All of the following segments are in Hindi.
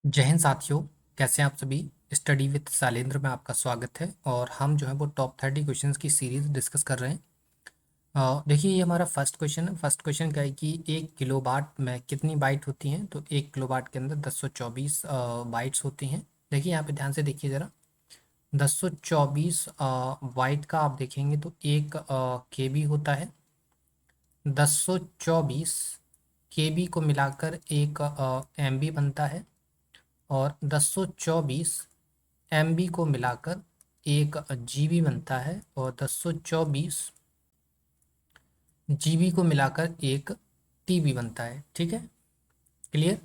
जय हिंद साथियों। कैसे हैं आप सभी। स्टडी विद शैलेंद्र में आपका स्वागत है और हम जो है वो टॉप 30 क्वेश्चंस की सीरीज डिस्कस कर रहे हैं। देखिए, ये हमारा फर्स्ट क्वेश्चन है। फर्स्ट क्वेश्चन क्या है कि 1 किलोबाइट में कितनी बाइट होती हैं। तो 1 किलोबाइट के अंदर 1024 बाइट्स होती हैं। देखिए यहाँ पे ध्यान से देखिए ज़रा। 1024 बाइट का आप देखेंगे तो 1 KB होता है। 1024 KB को मिलाकर 1 MB बनता है और 1024 MB को मिलाकर 1 GB बनता है और 1024 GB को मिलाकर 1 TB बनता है। ठीक है, क्लियर।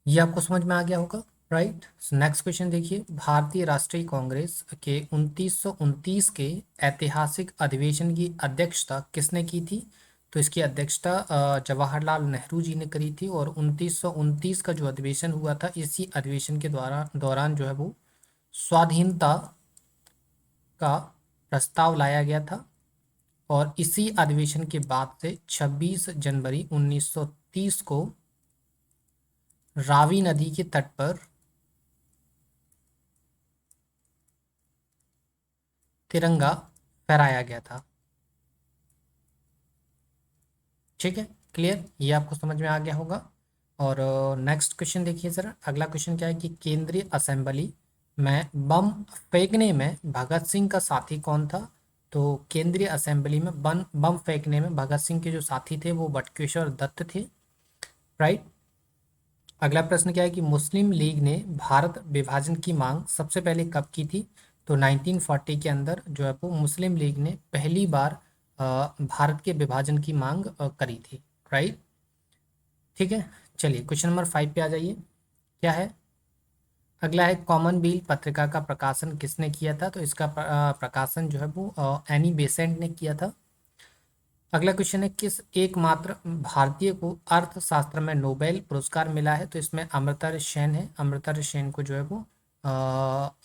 ये आपको समझ में आ गया होगा, राइट। नेक्स्ट क्वेश्चन देखिए। भारतीय राष्ट्रीय कांग्रेस के 2929 के ऐतिहासिक अधिवेशन की अध्यक्षता किसने की थी। तो इसकी अध्यक्षता जवाहरलाल नेहरू जी ने करी थी और 2929 का जो अधिवेशन हुआ था, इसी अधिवेशन के दौरान जो है वो स्वाधीनता का प्रस्ताव लाया गया था। और इसी अधिवेशन के बाद से 26 जनवरी 1930 को रावी नदी के तट पर तिरंगा फहराया गया था। ठीक है, क्लियर। ये आपको समझ में आ गया होगा। और नेक्स्ट क्वेश्चन देखिए ज़रा। अगला क्वेश्चन क्या है कि केंद्रीय असेंबली में बम फेंकने में भगत सिंह का साथी कौन था। तो केंद्रीय असेंबली में बम बम फेंकने में भगत सिंह के जो साथी थे वो बटुकेश्वर दत्त थे, राइट। अगला प्रश्न क्या है कि मुस्लिम लीग ने भारत विभाजन की मांग सबसे पहले कब की थी। तो 1940 के अंदर जो है वो मुस्लिम लीग ने पहली बार भारत के विभाजन की मांग करी थी, राइट। ठीक है, चलिए क्वेश्चन नंबर 5 पे आ जाइए। क्या है अगला है कॉमनवेल्थ पत्रिका का प्रकाशन किसने किया था। तो इसका प्रकाशन जो है वो एनी बेसेंट ने किया था। अगला क्वेश्चन है किस एकमात्र भारतीय को अर्थशास्त्र में नोबेल पुरस्कार मिला है। तो इसमें अमर्त्य सेन है। अमर्त्य सेन को जो है वो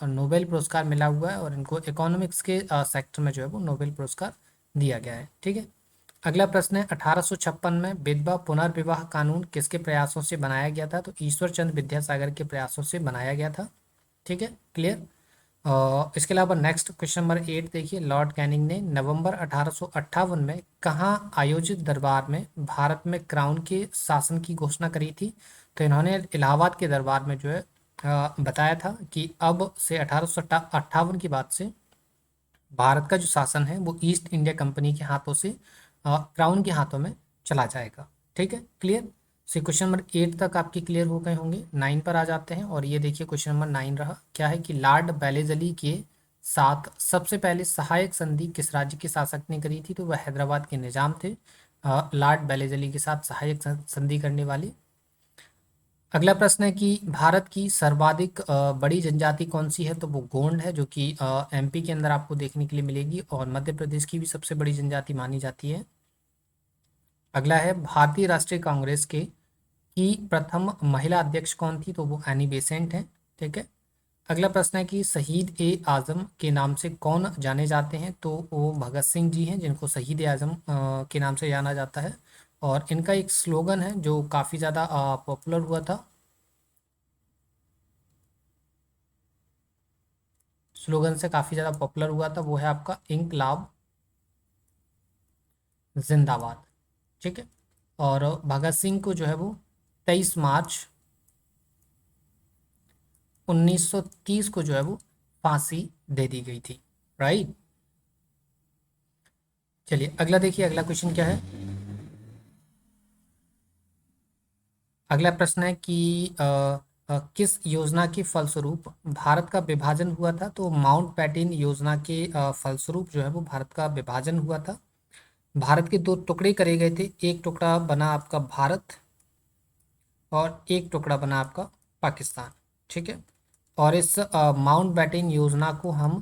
नोबेल पुरस्कार मिला हुआ है और इनको इकोनॉमिक्स के सेक्टर में जो है वो नोबेल पुरस्कार दिया गया है। ठीक है, अगला प्रश्न है 1856 में विधवा पुनर्विवाह कानून किसके प्रयासों से बनाया गया था। तो ईश्वर चंद्र विद्यासागर के प्रयासों से बनाया गया था। ठीक है, क्लियर। इसके अलावा नेक्स्ट क्वेश्चन नंबर 8 देखिए। लॉर्ड कैनिंग ने नवंबर 1858 में कहाँ आयोजित दरबार में भारत में क्राउन के शासन की घोषणा करी थी। तो इन्होंने इलाहाबाद के दरबार में जो है बताया था कि अब से 1858 की बात से भारत का जो शासन है वो ईस्ट इंडिया कंपनी के हाथों से क्राउन के हाथों में चला जाएगा। ठीक है, क्लियर। से क्वेश्चन नंबर 8 तक आपके क्लियर हो गए होंगे। 9 पर आ जाते हैं और ये देखिए क्वेश्चन नंबर 9 रहा। क्या है कि लॉर्ड बेलेजली के साथ सबसे पहले सहायक संधि किस राज्य के शासक ने करी थी। तो वह हैदराबाद के निजाम थे, लॉर्ड बेलेजली के साथ सहायक संधि करने वाले। अगला प्रश्न है कि भारत की सर्वाधिक बड़ी जनजाति कौन सी है। तो वो गोंड है, जो कि MP के अंदर आपको देखने के लिए मिलेगी और मध्य प्रदेश की भी सबसे बड़ी जनजाति मानी जाती है। अगला है भारतीय राष्ट्रीय कांग्रेस के की प्रथम महिला अध्यक्ष कौन थी। तो वो एनी बेसेंट है। ठीक है, अगला प्रश्न है कि शहीद ए आजम के नाम से कौन जाने जाते हैं। तो वो भगत सिंह जी हैं, जिनको शहीद ए आजम के नाम से जाना जाता है। और इनका एक स्लोगन है जो काफ़ी ज़्यादा पॉपुलर हुआ था। स्लोगन से काफ़ी ज़्यादा पॉपुलर हुआ था, वो है आपका इंकलाब जिंदाबाद। ठीक है, और भगत सिंह को जो है वो 23 मार्च 1930 को जो है वो फांसी दे दी गई थी, राइट। चलिए अगला देखिए। अगला क्वेश्चन क्या है। अगला प्रश्न है कि किस योजना के फलस्वरूप भारत का विभाजन हुआ था। तो माउंट पैटिन योजना के फलस्वरूप जो है वो भारत का विभाजन हुआ था। भारत के दो टुकड़े करे गए थे। एक टुकड़ा बना आपका भारत और एक टुकड़ा बना आपका पाकिस्तान। ठीक है, और इस माउंट बैटन योजना को हम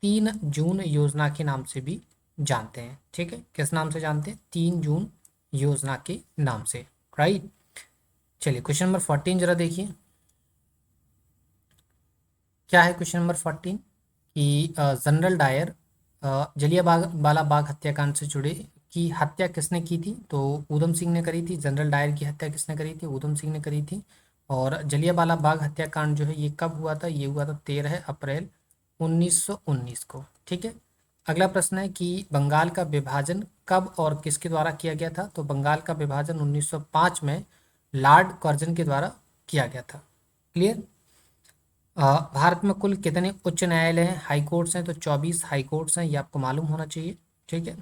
3 जून योजना के नाम से भी जानते हैं। ठीक है, किस नाम से जानते हैं, 3 जून योजना के नाम से, राइट। चलिए क्वेश्चन नंबर 14 जरा देखिए। क्या है क्वेश्चन नंबर 14 कि जनरल डायर जलियांवाला वाला बाग हत्याकांड से जुड़े की हत्या किसने की थी। तो ऊधम सिंह ने करी थी। जनरल डायर की हत्या किसने करी थी, ऊधम सिंह ने करी थी। और जलियांवाला बाग हत्याकांड जो है ये कब हुआ था, ये हुआ था 13 अप्रैल 1919 को। ठीक है। अगला प्रश्न है कि बंगाल का विभाजन कब और किसके द्वारा किया गया था, तो बंगाल का विभाजन 1905 में लॉर्ड कर्जन के द्वारा किया गया था। क्लियर। भारत में कुल कितने उच्च न्यायालय हैं, हाई कोर्ट्स हैं, तो 24 हाई कोर्ट्स हैं, ये आपको मालूम होना चाहिए। ठीक है।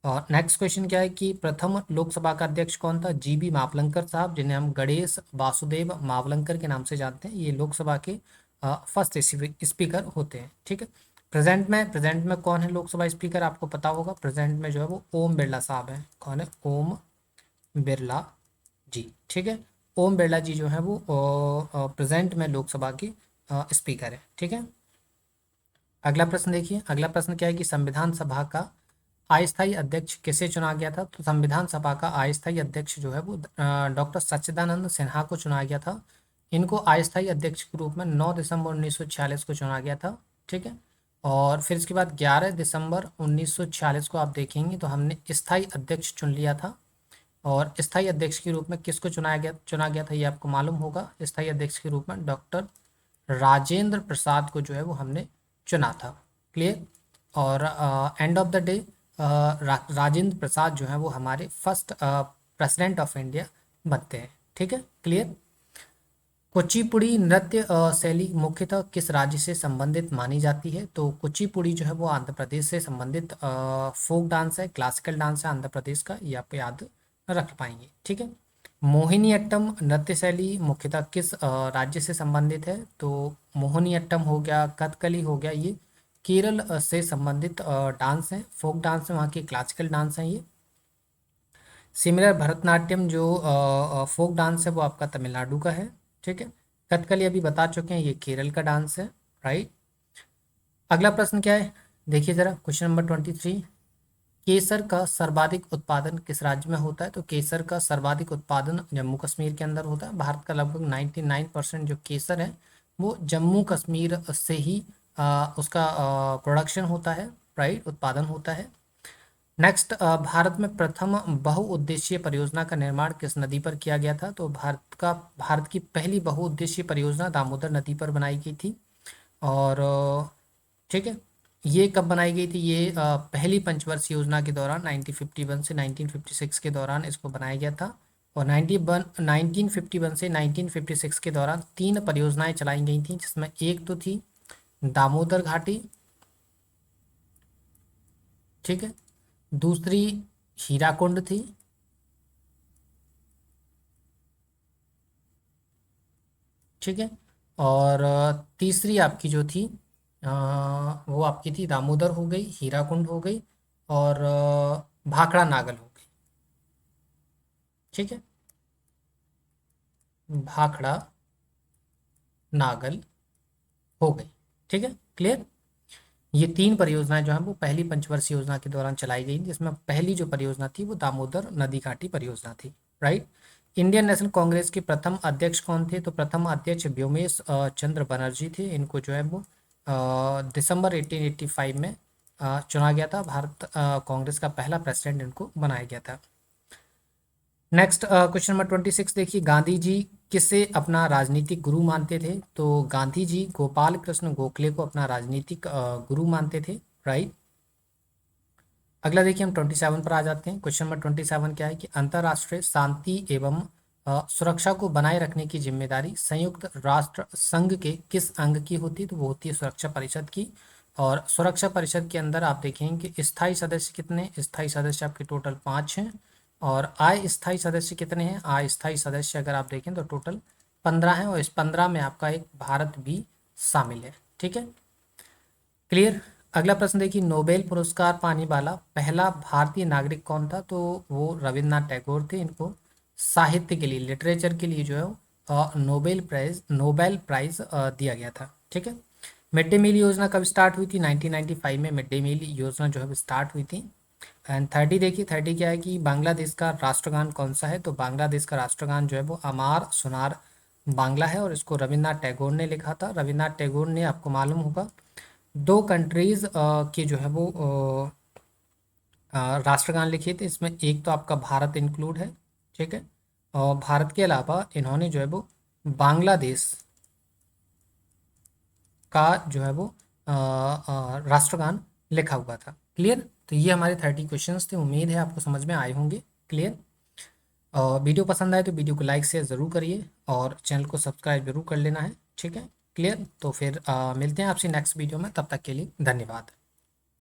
और नेक्स्ट क्वेश्चन क्या है कि प्रथम लोकसभा का अध्यक्ष कौन था, जीबी मावलंकर साहब, जिन्हें हम गणेश वासुदेव मावलंकर के नाम से जानते हैं। ये लोकसभा के फर्स्ट स्पीकर होते हैं। ठीक है। प्रेजेंट में कौन है लोकसभा स्पीकर, आपको पता होगा। प्रेजेंट में जो है वो ओम बिरला साहब हैं। कौन है, ओम बिरला जी। ठीक है। ओम बिरला जी जो है वो प्रेजेंट में लोकसभा की स्पीकर है। ठीक है। अगला प्रश्न देखिए। अगला प्रश्न क्या है कि संविधान सभा का अस्थायी अध्यक्ष किसे चुना गया था, तो संविधान सभा का अस्थायी अध्यक्ष जो है वो डॉक्टर सच्चिदानंद सिन्हा को चुना गया था। इनको अस्थायी अध्यक्ष के रूप में 9 दिसंबर 1946 को चुना गया था। ठीक है। और फिर इसके बाद 11 दिसंबर 1946 को आप देखेंगे तो हमने स्थायी अध्यक्ष चुन लिया था। और स्थायी अध्यक्ष के रूप में किसको चुना गया था, ये आपको मालूम होगा। स्थायी अध्यक्ष के रूप में डॉक्टर राजेंद्र प्रसाद को जो है वो हमने चुना था। क्लियर। और end of the day Rajendra Prasad जो है वो हमारे फर्स्ट प्रेसिडेंट ऑफ इंडिया बनते हैं। ठीक है। क्लियर। कुचिपुड़ी नृत्य शैली मुख्यतः किस राज्य से संबंधित मानी जाती है, तो कुचिपुड़ी जो है वो आंध्र प्रदेश से संबंधित फोक डांस है, क्लासिकल डांस है आंध्र प्रदेश का, ये आप याद रख पाएंगे। ठीक है। मोहिनीअट्टम नृत्य शैली मुख्यतः किस राज्य से संबंधित है, तो मोहिनीअट्टम हो गया, कथकली हो गया, ये केरल से संबंधित डांस है, फोक डांस है, वहाँ की क्लासिकल डांस है ये। सिमिलर भरतनाट्यम जो फोक डांस है वो आपका तमिलनाडु का है। ठीक है। कथकली अभी बता चुके हैं, ये केरल का डांस है। राइट। अगला प्रश्न क्या है, देखिए जरा क्वेश्चन नंबर 23। केसर का सर्वाधिक उत्पादन किस राज्य में होता है, तो केसर का सर्वाधिक उत्पादन जम्मू कश्मीर के अंदर होता है। भारत का लगभग 99% जो केसर है वो जम्मू कश्मीर से ही उसका प्रोडक्शन होता है। राइट, उत्पादन होता है। नेक्स्ट, भारत में प्रथम बहुउद्देशीय परियोजना का निर्माण किस नदी पर किया गया था, तो भारत की पहली बहुउद्देशीय परियोजना दामोदर नदी पर बनाई गई थी। और ठीक है, ये कब बनाई गई थी, ये पहली पंचवर्षीय योजना के दौरान 1951 से 1956 के दौरान इसको बनाया गया था। और 1951 से 1956 के दौरान 3 परियोजनाएं चलाई गई थी, जिसमें एक तो थी दामोदर घाटी। ठीक है। दूसरी हीराकुंड थी। ठीक है। और तीसरी आपकी जो थी वो आपकी थी दामोदर हो गई, हीराकुंड हो गई, और भाखड़ा नागल हो गई। ठीक है। भाखड़ा नागल हो गई। ठीक है। क्लियर। ये 3 परियोजनाएं जो हैं वो पहली पंचवर्षीय योजना के दौरान चलाई गई, जिसमें पहली जो परियोजना थी वो दामोदर नदी घाटी परियोजना थी। राइट। इंडियन नेशनल कांग्रेस के प्रथम अध्यक्ष कौन थे, तो प्रथम अध्यक्ष व्योमेश चंद्र बनर्जी थे। इनको जो है वो दिसंबर 1885 में चुना गया था। भारत कांग्रेस का पहला प्रेसिडेंट इनको बनाया गया था। नेक्स्ट क्वेश्चन नंबर 26 देखिए। गांधी जी किसे अपना राजनीतिक गुरु मानते थे, तो गांधी जी गोपाल कृष्ण गोखले को अपना राजनीतिक गुरु मानते थे। राइट। अगला देखिए, हम 27 पर आ जाते हैं। क्वेश्चन नंबर 27 क्या है कि अंतर्राष्ट्रीय शांति एवं सुरक्षा को बनाए रखने की जिम्मेदारी संयुक्त राष्ट्र संघ के किस अंग की होती है, तो वो होती है सुरक्षा परिषद की। और सुरक्षा परिषद के अंदर आप देखेंगे कि स्थायी सदस्य कितने, स्थायी सदस्य आपके टोटल 5 हैं। और अस्थायी सदस्य कितने हैं, अस्थायी सदस्य अगर आप देखें तो टोटल 15 हैं, और इस 15 में आपका एक भारत भी शामिल है। ठीक है। क्लियर। अगला प्रश्न देखिए, नोबेल पुरस्कार पाने वाला पहला भारतीय नागरिक कौन था, तो वो रविन्द्रनाथ टैगोर थे। इनको साहित्य के लिए, लिटरेचर के लिए जो है नोबेल प्राइज दिया गया था। ठीक है। मिड डे मील योजना कब स्टार्ट हुई थी, 1995 में मिड डे मील योजना जो है स्टार्ट हुई थी। एंड 30 देखिए, 30 क्या है कि बांग्लादेश का राष्ट्रगान कौन सा है, तो बांग्लादेश का राष्ट्रगान जो है वो अमार सुनार बांग्ला है, और इसको रविन्द्रनाथ टैगोर ने लिखा था। रविन्द्रनाथ टैगोर ने, आपको मालूम होगा, 2 कंट्रीज के जो है वो राष्ट्रगान लिखे थे। इसमें एक तो आपका भारत इंक्लूड है। ठीक है। और भारत के अलावा इन्होंने जो है वो बांग्लादेश का जो है वो राष्ट्रगान लिखा हुआ था। क्लियर। तो ये हमारे 30 क्वेश्चंस थे, उम्मीद है आपको समझ में आए होंगे। क्लियर। वीडियो पसंद आए तो वीडियो को लाइक शेयर ज़रूर करिए और चैनल को सब्सक्राइब जरूर कर लेना है। ठीक है। क्लियर। तो फिर मिलते हैं आपसे नेक्स्ट वीडियो में, तब तक के लिए धन्यवाद।